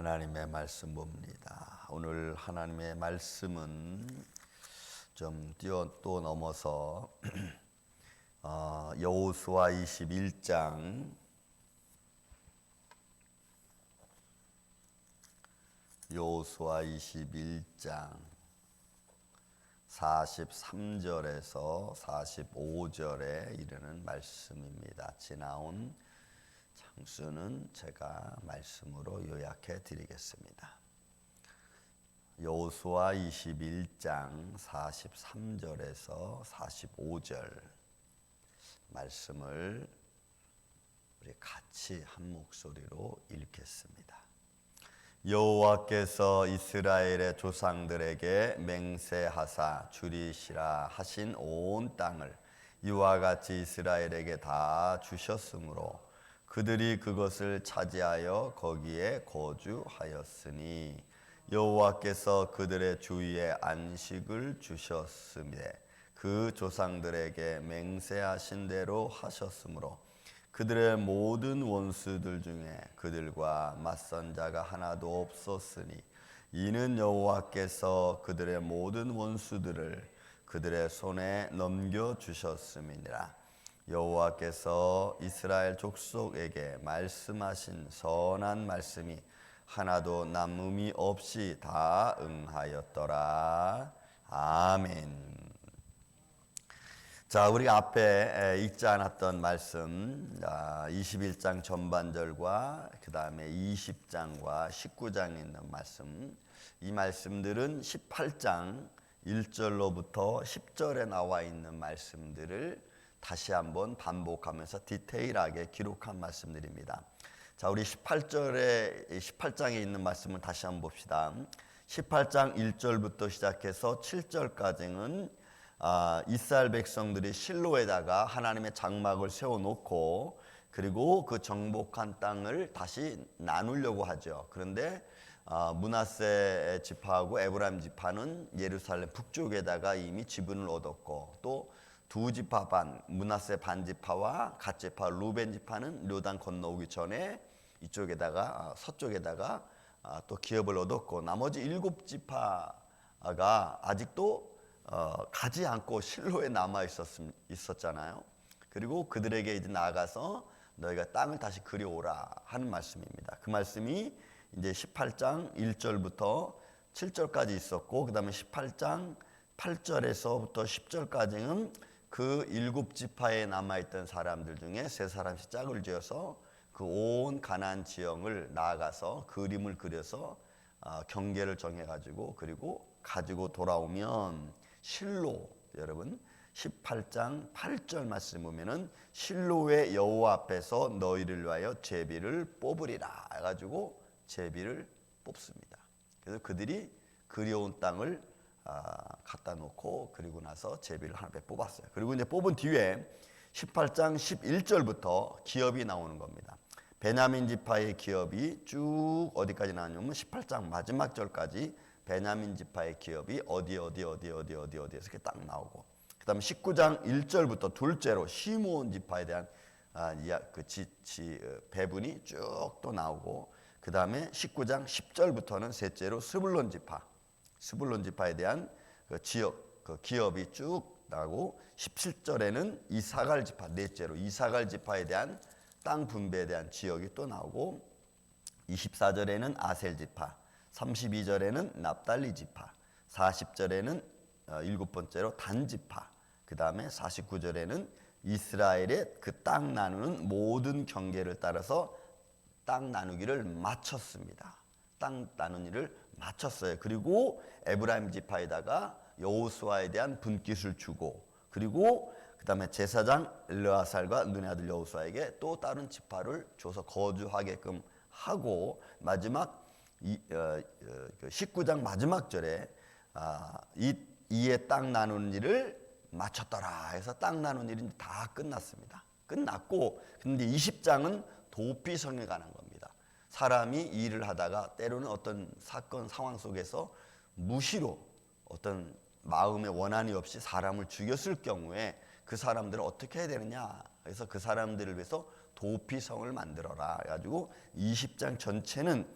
하나님의 말씀 봅니다. 오늘 하나님의 말씀은 좀 또 넘어서 여호수아 21장 여호수아 21장 43절에서 45절에 이르는 말씀입니다. 지나온 장수는 제가 말씀으로 요약해 드리겠습니다. 여호수아 21장 43절에서 45절 말씀을 우리 같이 한 목소리로 읽겠습니다. 여호와께서 이스라엘의 조상들에게 맹세하사 주리시라 하신 온 땅을 이와 같이 이스라엘에게 다 주셨으므로 그들이 그것을 차지하여 거기에 거주하였으니 여호와께서 그들의 주위에 안식을 주셨으되 그 조상들에게 맹세하신 대로 하셨으므로 그들의 모든 원수들 중에 그들과 맞선 자가 하나도 없었으니 이는 여호와께서 그들의 모든 원수들을 그들의 손에 넘겨주셨음이니라. 여호와께서 이스라엘 족속에게 말씀하신 선한 말씀이 하나도 남음이 없이 다 응하였더라. 아멘. 자, 우리가 앞에 읽지 않았던 말씀 21장 전반절과 그 다음에 20장과 19장에 있는 말씀, 이 말씀들은 18장 1절로부터 10절에 나와 있는 말씀들을 다시 한번 반복하면서 디테일하게 기록한 말씀들입니다. 자, 우리 18장에 있는 말씀을 다시 한번 봅시다. 18장 1절부터 시작해서 7절까지는 이스라엘 백성들이 실로에다가 하나님의 장막을 세워놓고 그리고 그 정복한 땅을 다시 나누려고 하죠. 그런데 므낫세 지파하고 에브라임 지파는 예루살렘 북쪽에다가 이미 지분을 얻었고 또 두 지파 반, 므낫세 반 지파와 갓 지파 루벤 지파는 요단 건너오기 전에 이쪽에다가 서쪽에다가 또 기업을 얻었고 나머지 7지파가 아직도 가지 않고 실로에 남아 있었잖아요. 그리고 그들에게 이제 나아가서 너희가 땅을 다시 그려오라 하는 말씀입니다. 그 말씀이 이제 18장 1절부터 7절까지 있었고 그 다음에 18장 8절에서부터 10절까지는 그 7지파에 남아있던 사람들 중에 3사람씩 짝을 지어서 그 온 가나안 지형을 나아가서 그림을 그려서 경계를 정해가지고 그리고 가지고 돌아오면 실로, 여러분 18장 8절 말씀 보면은 실로의 여호와 앞에서 너희를 위하여 제비를 뽑으리라 해가지고 제비를 뽑습니다. 그래서 그들이 그려온 땅을 갖다 놓고 그리고 나서 제비를 하나 뽑았어요. 그리고 이제 뽑은 뒤에 18장 11절부터 기업이 나오는 겁니다. 베냐민 지파의 기업이 쭉 어디까지 나왔냐면 18장 마지막 절까지 베냐민 지파의 기업이 어디에서 이렇게 딱 나오고 그 다음에 19장 1절부터 둘째로 시므온 지파에 대한 배분이 쭉 또 나오고 그 다음에 19장 10절부터는 셋째로 스불론 지파에 대한 그 지역, 그 기업이 쭉 나오고 17절에는 이사갈 지파, 넷째로 이사갈 지파에 대한 땅 분배에 대한 지역이 또 나오고 24절에는 아셀 지파, 32절에는 납달리 지파, 40절에는 7번째로 단 지파, 그 다음에 49절에는 이스라엘의 그 땅 나누는 모든 경계를 따라서 땅 나누기를 마쳤습니다. 땅 나누기를 마쳤어요. 그리고 에브라임 지파에다가 여호수아에 대한 분깃을 주고 그리고 그 다음에 제사장 엘르아살과 눈의 아들 여호수아에게 또 다른 지파를 줘서 거주하게끔 하고 마지막 19장 마지막 절에 이에 땅 나누는 일을 마쳤더라 해서 땅 나누는 일이 다 끝났습니다. 끝났고 근데 20장은 도피성에 관한 겁니다. 사람이 일을 하다가 때로는 어떤 사건 상황 속에서 무시로 어떤 마음의 원한이 없이 사람을 죽였을 경우에 그 사람들은 어떻게 해야 되느냐. 그래서 그 사람들을 위해서 도피성을 만들어라. 해가지고 20장 전체는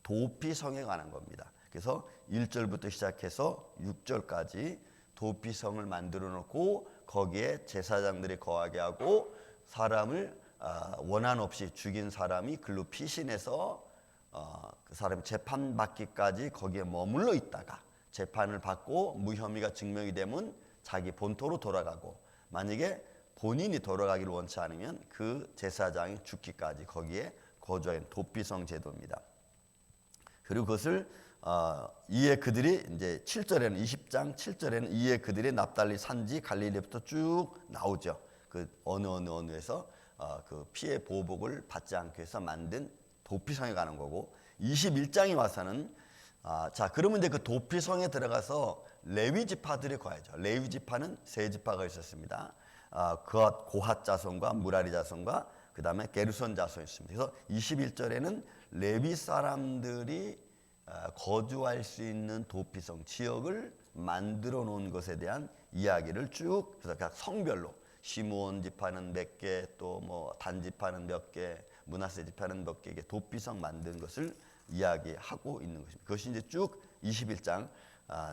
도피성에 관한 겁니다. 그래서 1절부터 시작해서 6절까지 도피성을 만들어 놓고 거기에 제사장들이 거하게 하고 사람을 원한 없이 죽인 사람이 글로 피신해서 그 사람이 재판받기까지 거기에 머물러 있다가 재판을 받고 무혐의가 증명이 되면 자기 본토로 돌아가고, 만약에 본인이 돌아가기를 원치 않으면 그 제사장이 죽기까지 거기에 거주하는 도피성 제도입니다. 그리고 그것을 이에 그들이 이제 7절에는 20장 7절에는 이에 그들이 납달리 산지 갈릴리부터 쭉 나오죠. 그 어느에서 그 피해 보복을 받지 않기 위해서 만든 도피성에 가는 거고, 21장에 와서는 자 그러면 이제 그 도피성에 들어가서 레위 지파들이 거하죠. 레위 지파는 세 지파가 있었습니다. 고핫 자손과 무라리 자손과 그 다음에 게르손 자손이 있습니다. 그래서 21절에는 레위 사람들이 거주할 수 있는 도피성 지역을 만들어 놓은 것에 대한 이야기를 쭉, 그래서 각 성별로 시므온 지파는 몇 개, 또 뭐 단 지파는 몇 개, 므낫세 지파는 몇 개, 도피성 만든 것을 이야기하고 있는 것입니다. 그것이 이제 쭉 21장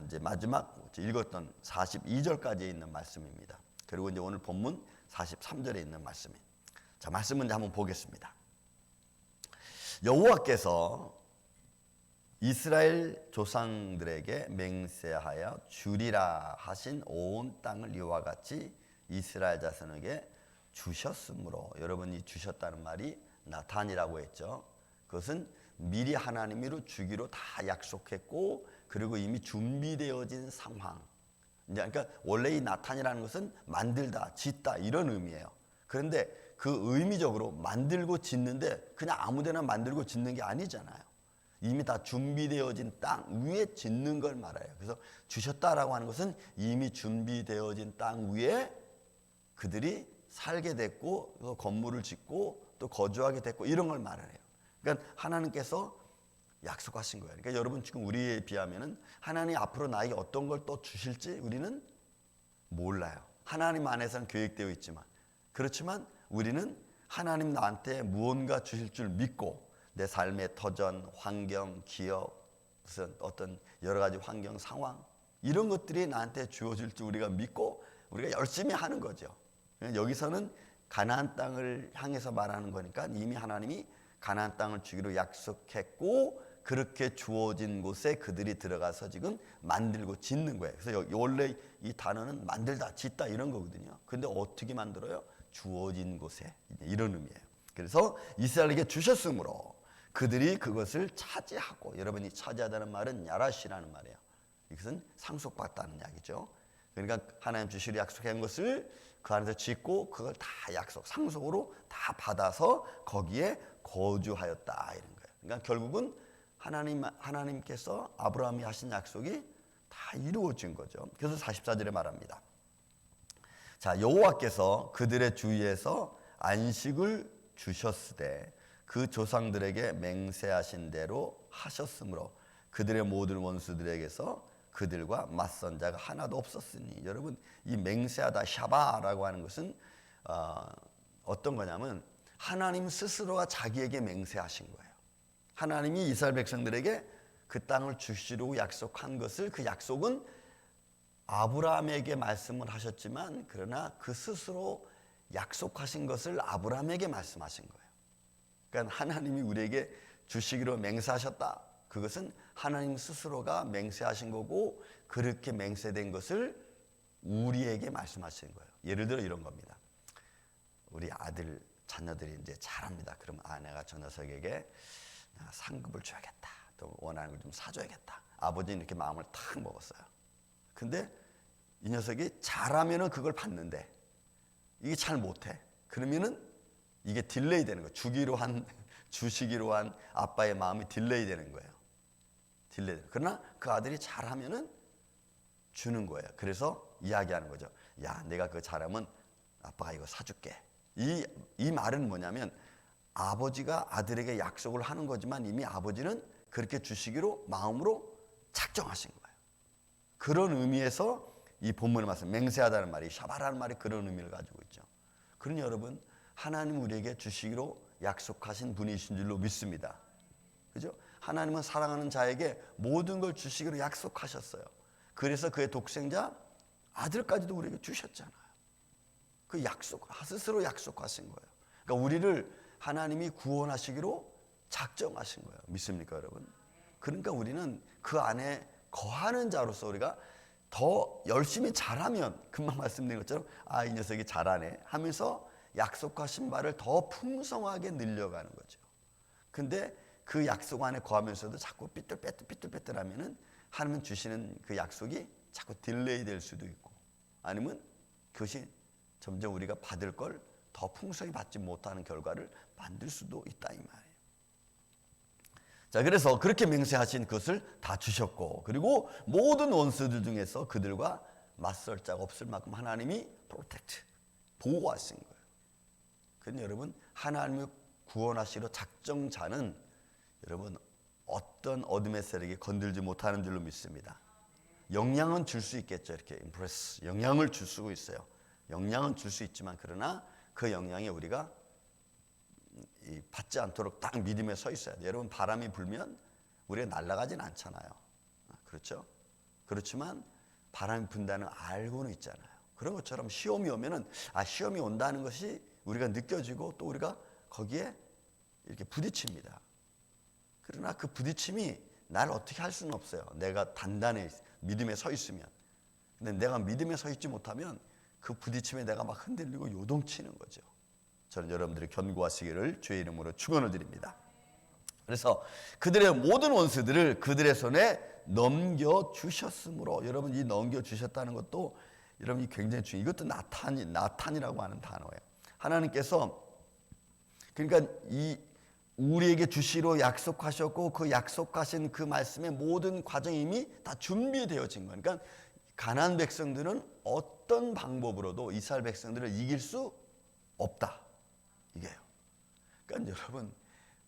이제 마지막 읽었던 42절까지 있는 말씀입니다. 그리고 이제 오늘 본문 43절에 있는 말씀입니다. 자, 말씀은 이제 한번 보겠습니다. 여호와께서 이스라엘 조상들에게 맹세하여 주리라 하신 온 땅을 이와 같이 이스라엘 자손에게 주셨으므로, 여러분이 주셨다는 말이 나탄이라고 했죠. 그것은 미리 하나님으로 주기로 다 약속했고, 그리고 이미 준비되어진 상황. 그러니까 원래 이 나탄이라는 것은 만들다, 짓다 이런 의미예요. 그런데 그 의미적으로 만들고 짓는데 그냥 아무데나 만들고 짓는 게 아니잖아요. 이미 다 준비되어진 땅 위에 짓는 걸 말해요. 그래서 주셨다라고 하는 것은 이미 준비되어진 땅 위에 그들이 살게 됐고, 건물을 짓고 또 거주하게 됐고 이런 걸 말해요. 그러니까 하나님께서 약속하신 거예요. 그러니까 여러분 지금 우리에 비하면은 하나님 앞으로 나에게 어떤 걸 또 주실지 우리는 몰라요. 하나님 안에서는 계획되어 있지만, 그렇지만 우리는 하나님 나한테 무언가 주실 줄 믿고, 내 삶의 터전, 환경, 기업, 무슨 어떤 여러 가지 환경, 상황 이런 것들이 나한테 주어질 줄 우리가 믿고 우리가 열심히 하는 거죠. 여기서는 가나안 땅을 향해서 말하는 거니까 이미 하나님이 가나안 땅을 주기로 약속했고, 그렇게 주어진 곳에 그들이 들어가서 지금 만들고 짓는 거예요. 그래서 원래 이 단어는 만들다, 짓다 이런 거거든요. 근데 어떻게 만들어요? 주어진 곳에, 이런 의미예요. 그래서 이스라엘에게 주셨으므로 그들이 그것을 차지하고, 여러분이 차지하다는 말은 야라시라는 말이에요. 이것은 상속받다는 이야기죠. 그러니까 하나님 주시려 약속한 것을 그 안에서 짓고 그걸 다 약속, 상속으로 다 받아서 거기에 거주하였다 이런 거예요. 그러니까 결국은 하나님께서 아브라함이 하신 약속이 다 이루어진 거죠. 그래서 44절에 말합니다. 자, 여호와께서 그들의 주위에서 안식을 주셨으되 그 조상들에게 맹세하신 대로 하셨으므로 그들의 모든 원수들에게서 그들과 맞선 자가 하나도 없었으니. 여러분, 이 맹세하다 샤바라고 하는 것은 어떤 거냐면 하나님 스스로가 자기에게 맹세하신 거예요. 하나님이 이스라엘 백성들에게 그 땅을 주시려고 약속한 것을, 그 약속은 아브라함에게 말씀을 하셨지만 그러나 그 스스로 약속하신 것을 아브라함에게 말씀하신 거예요. 그러니까 하나님이 우리에게 주시기로 맹세하셨다. 그것은 하나님 스스로가 맹세하신 거고, 그렇게 맹세된 것을 우리에게 말씀하시는 거예요. 예를 들어 이런 겁니다. 우리 아들 자녀들이 이제 잘합니다. 그럼 아내가 저 녀석에게 상급을 줘야겠다, 또 원하는 걸 좀 사줘야겠다. 아버지는 이렇게 마음을 탁 먹었어요. 근데 이 녀석이 잘하면은 그걸 받는데 이게 잘 못해. 그러면은 이게 딜레이 되는 거예요. 주시기로 한 아빠의 마음이 딜레이 되는 거예요. 딜레이. 그러나 그 아들이 잘하면은 주는 거예요. 그래서 이야기하는 거죠. 야, 내가 그거 잘하면 아빠가 이거 사줄게. 이 말은 뭐냐면 아버지가 아들에게 약속을 하는 거지만 이미 아버지는 그렇게 주시기로 마음으로 작정하신 거예요. 그런 의미에서 이 본문의 말씀, 맹세하다는 말이, 샤바라는 말이 그런 의미를 가지고 있죠. 그러니 여러분, 하나님 우리에게 주시기로 약속하신 분이신 줄로 믿습니다. 그죠? 하나님은 사랑하는 자에게 모든 걸 주시기로 약속하셨어요. 그래서 그의 독생자 아들까지도 우리에게 주셨잖아요. 그 약속, 스스로 약속하신 거예요. 그러니까 우리를 하나님이 구원하시기로 작정하신 거예요. 믿습니까, 여러분? 그러니까 우리는 그 안에 거하는 자로서 우리가 더 열심히 잘하면, 금방 말씀드린 것처럼 이 녀석이 잘하네 하면서 약속하신 바를 더 풍성하게 늘려가는 거죠. 근데 그 약속 안에 거하면서도 자꾸 삐뚤빼뚤하면은 하나님 주시는 그 약속이 자꾸 딜레이 될 수도 있고, 아니면 그것이 점점 우리가 받을 걸 더 풍성히 받지 못하는 결과를 만들 수도 있다, 이 말이에요. 자, 그래서 그렇게 맹세하신 것을 다 주셨고, 그리고 모든 원수들 중에서 그들과 맞설 자가 없을 만큼 하나님이 프로텍트, 보호하신 거예요. 그런데 여러분, 하나님을 구원하시러 작정자는 여러분 어떤 어둠의 세력이 건들지 못하는 줄로 믿습니다. 영향은 줄 수 있겠죠. 이렇게 임프레스, 영향을 줄 수 있어요. 영향은 줄 수 있지만, 그러나 그 영향에 우리가 받지 않도록 딱 믿음에 서 있어야 돼요. 여러분, 바람이 불면 우리가 날아가진 않잖아요. 그렇죠? 그렇지만 바람이 분다는 알고는 있잖아요. 그런 것처럼 시험이 오면은 시험이 온다는 것이 우리가 느껴지고, 또 우리가 거기에 이렇게 부딪힙니다. 그러나 그 부딪힘이 나를 어떻게 할 수는 없어요. 내가 단단히 믿음에 서 있으면. 근데 내가 믿음에 서 있지 못하면 그 부딪힘에 내가 막 흔들리고 요동치는 거죠. 저는 여러분들이 견고하시기를 주의 이름으로 축원을 드립니다. 그래서 그들의 모든 원수들을 그들의 손에 넘겨주셨으므로, 여러분, 이 넘겨주셨다는 것도 여러분이 굉장히 중요해요. 이것도 나탄이라고 하는 단어예요. 하나님께서 그러니까 우리에게 주시로 약속하셨고, 그 약속하신 그 말씀의 모든 과정이 이미 다 준비되어진 거예요. 그러니까 가나안 백성들은 어떤 방법으로도 이스라엘 백성들을 이길 수 없다, 이게요. 그러니까 여러분,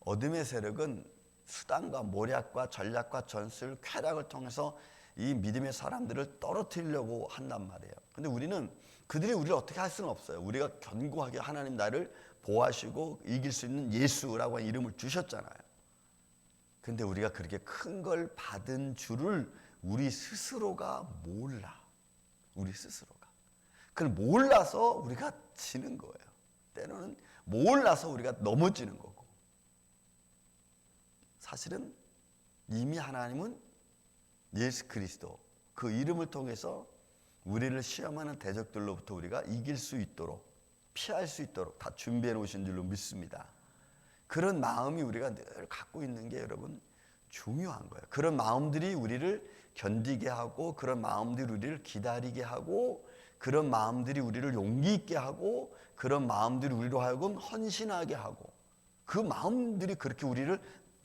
어둠의 세력은 수단과 모략과 전략과 전술, 쾌락을 통해서 이 믿음의 사람들을 떨어뜨리려고 한단 말이에요. 근데 우리는 그들이 우리를 어떻게 할 수는 없어요. 우리가 견고하게 하나님 나를 보호하시고 이길 수 있는 예수라고 하는 이름을 주셨잖아요. 근데 우리가 그렇게 큰 걸 받은 줄을 우리 스스로가 몰라. 우리 스스로가. 그걸 몰라서 우리가 지는 거예요. 때로는 몰라서 우리가 넘어지는 거고. 사실은 이미 하나님은 예수 그리스도 그 이름을 통해서 우리를 시험하는 대적들로부터 우리가 이길 수 있도록, 피할 수 있도록 다 준비해 놓으신 줄로 믿습니다. 그런 마음이 우리가 늘 갖고 있는 게 여러분 중요한 거예요. 그런 마음들이 우리를 견디게 하고, 그런 마음들이 우리를 기다리게 하고, 그런 마음들이 우리를 용기 있게 하고, 그런 마음들이 우리로 하여금 헌신하게 하고, 그 마음들이 그렇게 우리를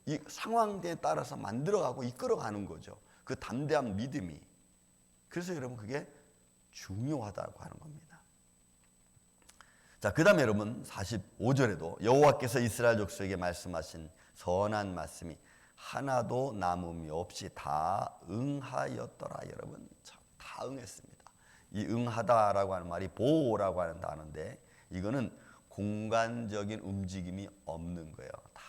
이 상황에 따라서 만들어가고 이끌어가는 거죠. 그 담대한 믿음이. 그래서 여러분 그게 중요하다고 하는 겁니다. 자, 그 다음에 여러분 45절에도 여호와께서 이스라엘 족속에게 말씀하신 선한 말씀이 하나도 남음이 없이 다 응하였더라. 여러분 다 응했습니다. 이 응하다라고 하는 말이 보호라고 하는 단어인데, 이거는 공간적인 움직임이 없는 거예요. 다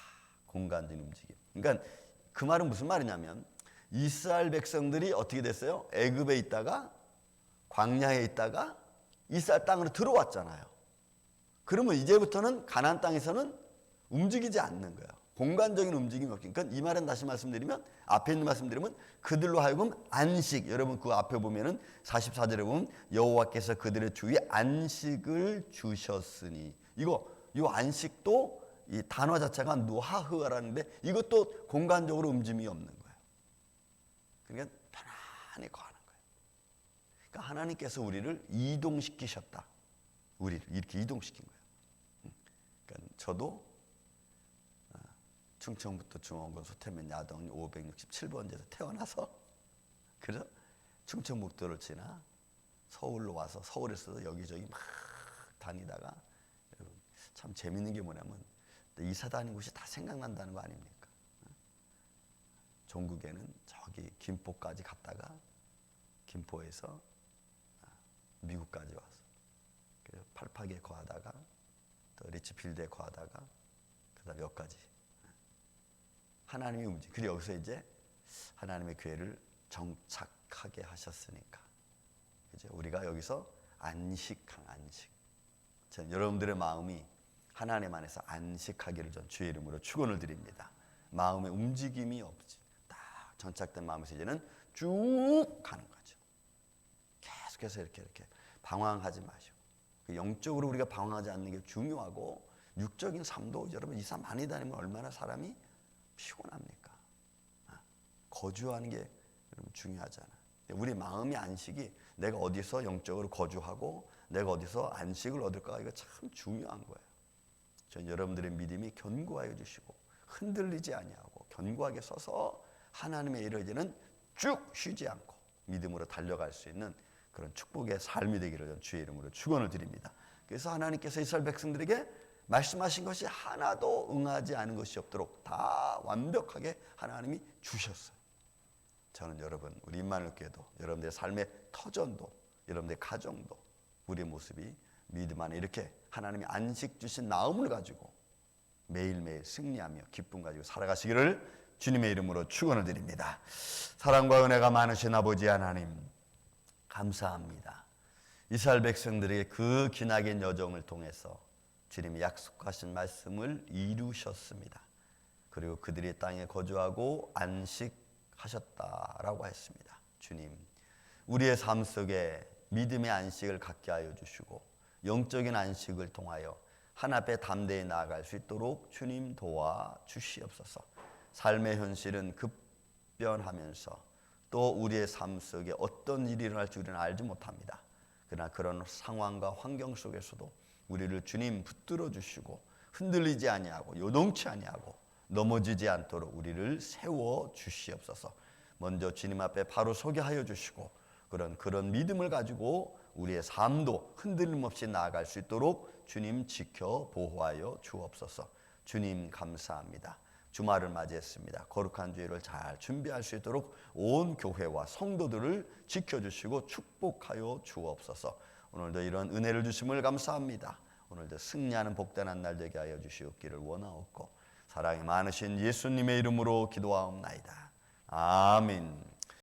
공간적인 움직임. 그러니까 그 말은 무슨 말이냐면, 이스라엘 백성들이 어떻게 됐어요? 애굽에 있다가 광야에 있다가 이스라엘 땅으로 들어왔잖아요. 그러면 이제부터는 가나안 땅에서는 움직이지 않는 거예요. 공간적인 움직임이 없기. 그러니까 이 말은 다시 말씀드리면, 앞에 있는 말씀드리면 그들로 하여금 안식, 여러분 그 앞에 보면은 44절에 보면 여호와께서 그들의 주위에 안식을 주셨으니, 이 안식도 이 단어 자체가 누하흐라는데 이것도 공간적으로 움직임이 없는 거예요. 그러니까 편안히 거하는 거예요. 그러니까 하나님께서 우리를 이동시키셨다. 우리를 이렇게 이동시킨 거예요. 그러니까 저도 충청부터 중원군 소태면 야동 567번지에서 태어나서, 그래서 충청북도를 지나 서울로 와서 서울에서도 여기저기 막 다니다가, 여러분 참 재밌는 게 뭐냐면 이사 다닌 곳이 다 생각난다는 거 아닙니까? 종국에는 저기 김포까지 갔다가 김포에서 미국까지 와서, 그래서 팔파기에 거하다가 또 리치필드에 거하다가 그다음 여기까지. 하나님이 그리고 여기서 이제 하나님의 교회를 정착하게 하셨으니까, 이제 우리가 여기서 안식. 전 여러분들의 마음이 하나님 안에서 안식하기를 전 주의 이름으로 축원을 드립니다. 마음의 움직임이 없지, 딱 정착된 마음에서 이제는 쭉 가는 거죠. 계속해서 이렇게 방황하지 마시고, 영적으로 우리가 방황하지 않는 게 중요하고, 육적인 삶도 여러분 이 삶 많이 다니면 얼마나 사람이 피곤합니까? 거주하는 게 여러분 중요하잖아. 우리 마음의 안식이 내가 어디서 영적으로 거주하고 내가 어디서 안식을 얻을까, 이거 참 중요한 거예요. 전 여러분들의 믿음이 견고하여 주시고 흔들리지 아니하고 견고하게 서서 하나님의 일을 이제는 쭉 쉬지 않고 믿음으로 달려갈 수 있는 그런 축복의 삶이 되기를 전 주의 이름으로 축원을 드립니다. 그래서 하나님께서 이스라엘 백성들에게 말씀하신 것이 하나도 응하지 않은 것이 없도록 다 완벽하게 하나님이 주셨어요. 저는 여러분, 우리 임마누엘 교회도 여러분들의 삶의 터전도, 여러분들의 가정도 우리의 모습이 믿음 안에 이렇게 하나님이 안식 주신 나음을 가지고 매일매일 승리하며 기쁨 가지고 살아가시기를 주님의 이름으로 축원을 드립니다. 사랑과 은혜가 많으신 아버지 하나님, 감사합니다. 이스라엘 백성들에게 그 기나긴 여정을 통해서 주님이 약속하신 말씀을 이루셨습니다. 그리고 그들이 땅에 거주하고 안식하셨다라고 했습니다. 주님, 우리의 삶 속에 믿음의 안식을 갖게 하여 주시고 영적인 안식을 통하여 하나님께 담대히 나아갈 수 있도록 주님 도와주시옵소서. 삶의 현실은 급변하면서 또 우리의 삶 속에 어떤 일이 일어날지 우리는 알지 못합니다. 그러나 그런 상황과 환경 속에서도 우리를 주님 붙들어 주시고 흔들리지 아니하고 요동치 아니하고 넘어지지 않도록 우리를 세워 주시옵소서. 먼저 주님 앞에 바로 서게 하여 주시고 그런 믿음을 가지고 우리의 삶도 흔들림 없이 나아갈 수 있도록 주님 지켜 보호하여 주옵소서. 주님 감사합니다. 주말을 맞이했습니다. 거룩한 주일을 잘 준비할 수 있도록 온 교회와 성도들을 지켜주시고 축복하여 주옵소서. 오늘도 이런 은혜를 주심을 감사합니다. 오늘도 승리하는 복된 한 날 되게 하여 주시옵기를 원하옵고 사랑이 많으신 예수님의 이름으로 기도하옵나이다. 아멘.